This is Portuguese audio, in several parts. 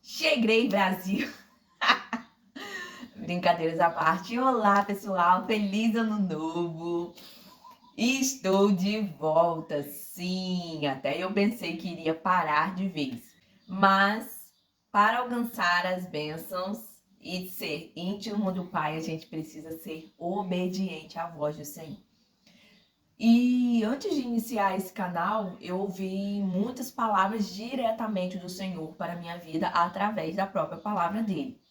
Cheguei, Brasil! Brincadeiras à parte. Olá, pessoal! Feliz ano novo! Estou de volta, sim! Até eu pensei que iria parar de vez. Mas, para alcançar as bênçãos e ser íntimo do Pai, a gente precisa ser obediente à voz do Senhor. E antes de iniciar esse canal, eu ouvi muitas palavras diretamente do Senhor para a minha vida através da própria palavra dele.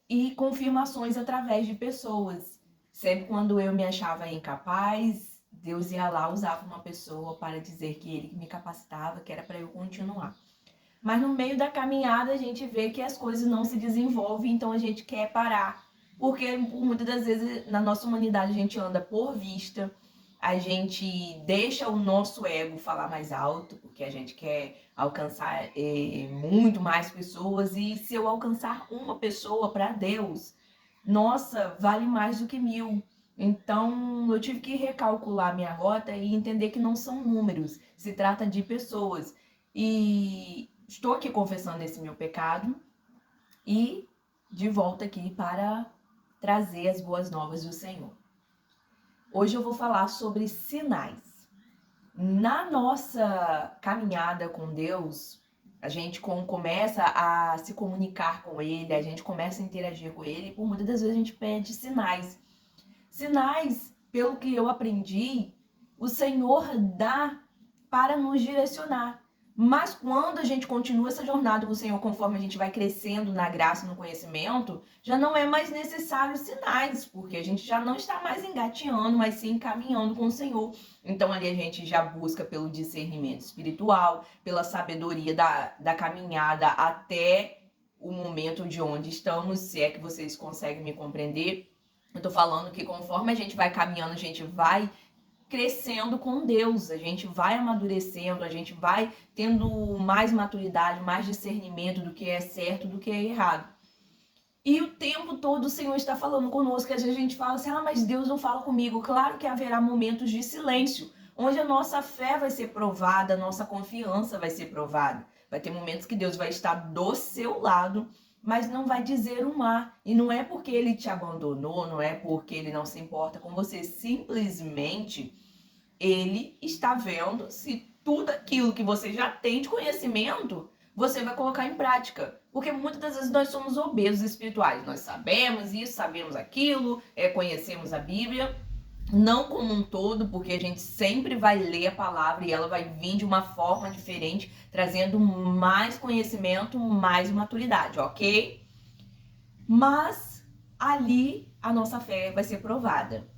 E confirmações através de pessoas. Sempre quando eu me achava incapaz, Deus ia lá, usava uma pessoa para dizer que ele me capacitava, que era para eu continuar. Mas no meio da caminhada a gente vê que as coisas não se desenvolvem, então a gente quer parar. Porque muitas das vezes na nossa humanidade a gente anda por vista, a gente deixa o nosso ego falar mais alto, porque a gente quer alcançar muito mais pessoas. E se eu alcançar uma pessoa para Deus, nossa, vale mais do que 1000. Então eu tive que recalcular minha rota e entender que não são números, se trata de pessoas. E estou aqui confessando esse meu pecado e de volta aqui para trazer as boas novas do Senhor. Hoje eu vou falar sobre sinais. Na nossa caminhada com Deus, a gente começa a se comunicar com Ele, a gente começa a interagir com Ele, e por muitas das vezes a gente pede sinais. Sinais, pelo que eu aprendi, o Senhor dá para nos direcionar. Mas quando a gente continua essa jornada com o Senhor, conforme a gente vai crescendo na graça e no conhecimento, já não é mais necessário sinais, porque a gente já não está mais engateando, mas sim caminhando com o Senhor. Então ali a gente já busca pelo discernimento espiritual, pela sabedoria da caminhada até o momento de onde estamos, se é que vocês conseguem me compreender. Eu tô falando que conforme a gente vai caminhando, a gente vai crescendo com Deus, a gente vai amadurecendo, a gente vai tendo mais maturidade, mais discernimento do que é certo, do que é errado. E o tempo todo o Senhor está falando conosco, que às vezes a gente fala assim, mas Deus não fala comigo. Claro que haverá momentos de silêncio, onde a nossa fé vai ser provada, a nossa confiança vai ser provada. Vai ter momentos que Deus vai estar do seu lado, mas não vai dizer um mar. E não é porque ele te abandonou, não é porque ele não se importa com você, simplesmente ele está vendo se tudo aquilo que você já tem de conhecimento, você vai colocar em prática. Porque muitas das vezes nós somos obesos espirituais. Nós sabemos isso, sabemos aquilo, conhecemos a Bíblia, não como um todo, porque a gente sempre vai ler a palavra e ela vai vir de uma forma diferente, trazendo mais conhecimento, mais maturidade, ok? Mas ali a nossa fé vai ser provada.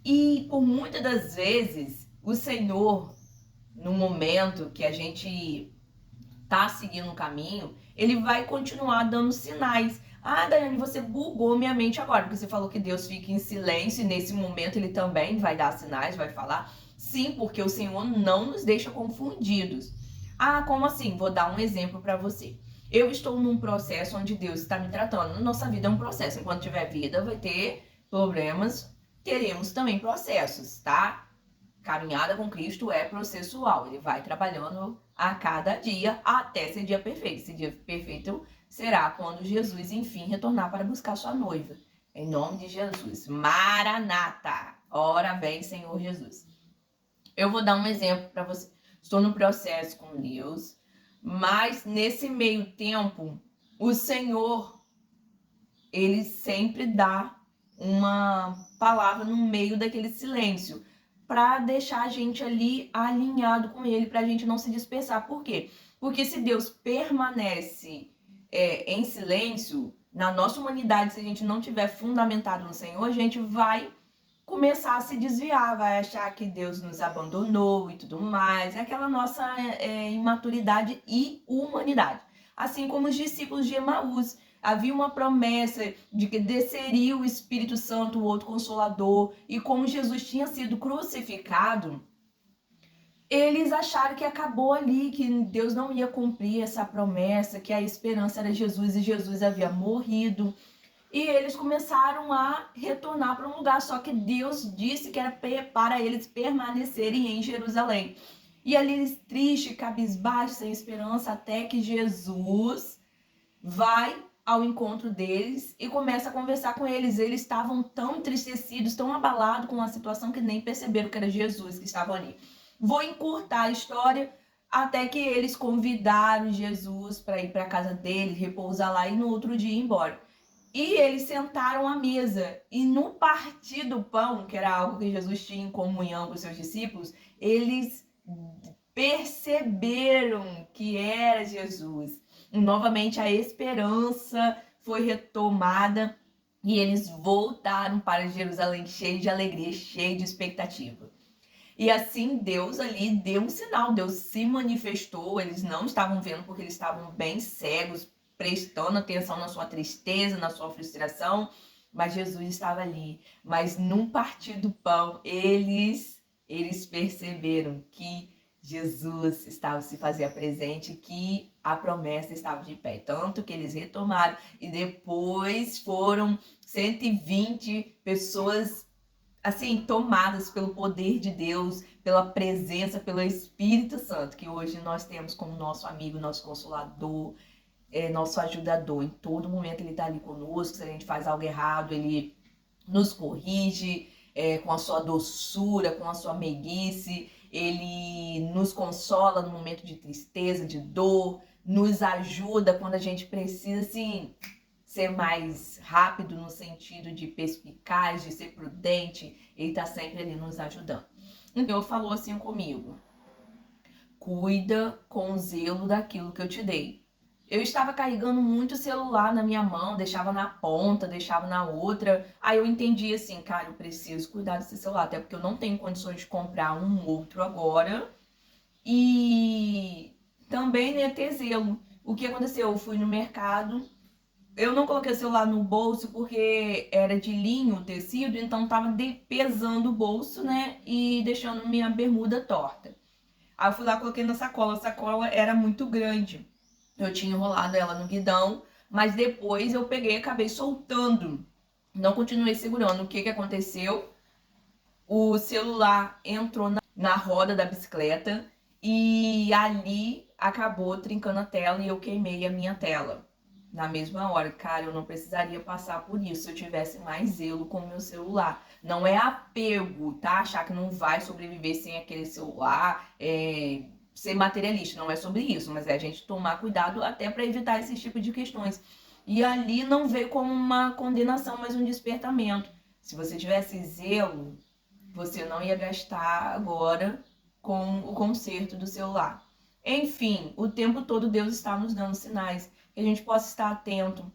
E por muitas das vezes, o Senhor, no momento que a gente tá seguindo um caminho, ele vai continuar dando sinais. Daiane, você bugou minha mente agora, porque você falou que Deus fica em silêncio e nesse momento ele também vai dar sinais, vai falar. Sim, porque o Senhor não nos deixa confundidos. Como assim? Vou dar um exemplo para você. Eu estou num processo onde Deus está me tratando. Nossa vida é um processo. Enquanto tiver vida, vai ter problemas, teremos também processos, tá? Caminhada com Cristo é processual. Ele vai trabalhando a cada dia até ser dia perfeito. Esse dia perfeito será quando Jesus, enfim, retornar para buscar sua noiva. Em nome de Jesus. Maranata! Ora vem, Senhor Jesus. Eu vou dar um exemplo para você. Estou no processo com Deus, mas nesse meio tempo, o Senhor, ele sempre dá uma palavra no meio daquele silêncio, para deixar a gente ali alinhado com ele, para a gente não se dispersar. Por quê? Porque se Deus permanece em silêncio, na nossa humanidade, se a gente não tiver fundamentado no Senhor, a gente vai começar a se desviar, vai achar que Deus nos abandonou e tudo mais. É aquela nossa imaturidade e humanidade. Assim como os discípulos de Emaús, havia uma promessa de que desceria o Espírito Santo, o outro Consolador, e como Jesus tinha sido crucificado, eles acharam que acabou ali, que Deus não ia cumprir essa promessa, que a esperança era Jesus e Jesus havia morrido. E eles começaram a retornar para um lugar, só que Deus disse que era para eles permanecerem em Jerusalém. E ali eles tristes, cabisbaixos, sem esperança, até que Jesus vai ao encontro deles e começa a conversar com eles. Eles estavam tão entristecidos, tão abalados com a situação que nem perceberam que era Jesus que estava ali. Vou encurtar a história até que eles convidaram Jesus para ir para a casa dele, repousar lá e no outro dia ir embora. E eles sentaram à mesa, e no partir do pão, que era algo que Jesus tinha em comunhão com os seus discípulos, eles perceberam que era Jesus. E novamente a esperança foi retomada e eles voltaram para Jerusalém cheios de alegria, cheios de expectativa. E assim Deus ali deu um sinal, Deus se manifestou, eles não estavam vendo porque eles estavam bem cegos, prestando atenção na sua tristeza, na sua frustração, mas Jesus estava ali. Mas num partir do pão, eles perceberam que Jesus estava se fazia presente, que a promessa estava de pé. Tanto que eles retomaram e depois foram 120 pessoas assim, tomadas pelo poder de Deus, pela presença, pelo Espírito Santo, que hoje nós temos como nosso amigo, nosso consolador, nosso ajudador. Em todo momento ele está ali conosco. Se a gente faz algo errado, ele nos corrige com a sua doçura, com a sua meiguice. Ele nos consola no momento de tristeza, de dor, nos ajuda quando a gente precisa, assim, ser mais rápido no sentido de perspicaz, de ser prudente. Ele tá sempre ali nos ajudando. Então ele falou assim comigo: cuida com zelo daquilo que eu te dei. Eu estava carregando muito celular na minha mão, deixava na ponta, deixava na outra. Aí eu entendi assim, cara, eu preciso cuidar desse celular, até porque eu não tenho condições de comprar um outro agora. E também, né, ter zelo. O que aconteceu? Eu fui no mercado, eu não coloquei o celular no bolso porque era de linho o tecido, então tava pesando o bolso, né, e deixando minha bermuda torta. Aí eu fui lá, coloquei na sacola, a sacola era muito grande. Eu tinha enrolado ela no guidão, mas depois eu peguei e acabei soltando. Não continuei segurando. O que aconteceu? O celular entrou na roda da bicicleta e ali acabou trincando a tela e eu queimei a minha tela. Na mesma hora, cara, eu não precisaria passar por isso se eu tivesse mais zelo com o meu celular. Não é apego, tá? Achar que não vai sobreviver sem aquele celular, ser materialista, não é sobre isso, mas é a gente tomar cuidado até para evitar esse tipo de questões. E ali não veio como uma condenação, mas um despertamento. Se você tivesse zelo, você não ia gastar agora com o conserto do celular. Enfim, o tempo todo Deus está nos dando sinais, que a gente possa estar atento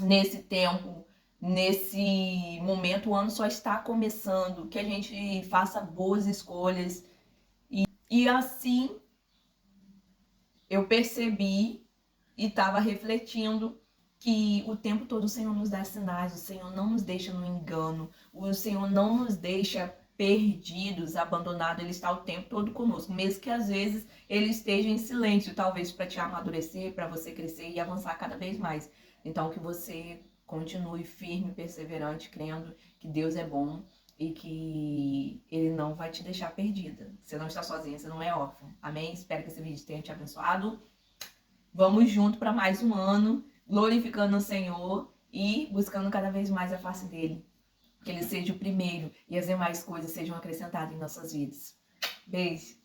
nesse tempo, nesse momento. O ano só está começando, que a gente faça boas escolhas. E assim eu percebi e estava refletindo que o tempo todo o Senhor nos dá sinais, o Senhor não nos deixa no engano, o Senhor não nos deixa perdidos, abandonados. Ele está o tempo todo conosco, mesmo que às vezes ele esteja em silêncio, talvez para te amadurecer, para você crescer e avançar cada vez mais. Então que você continue firme, perseverante, crendo que Deus é bom e que Ele não vai te deixar perdida. Você não está sozinha, você não é órfã. Amém? Espero que esse vídeo tenha te abençoado. Vamos junto para mais um ano, glorificando o Senhor e buscando cada vez mais a face dele. Que ele seja o primeiro e as demais coisas sejam acrescentadas em nossas vidas. Beijo!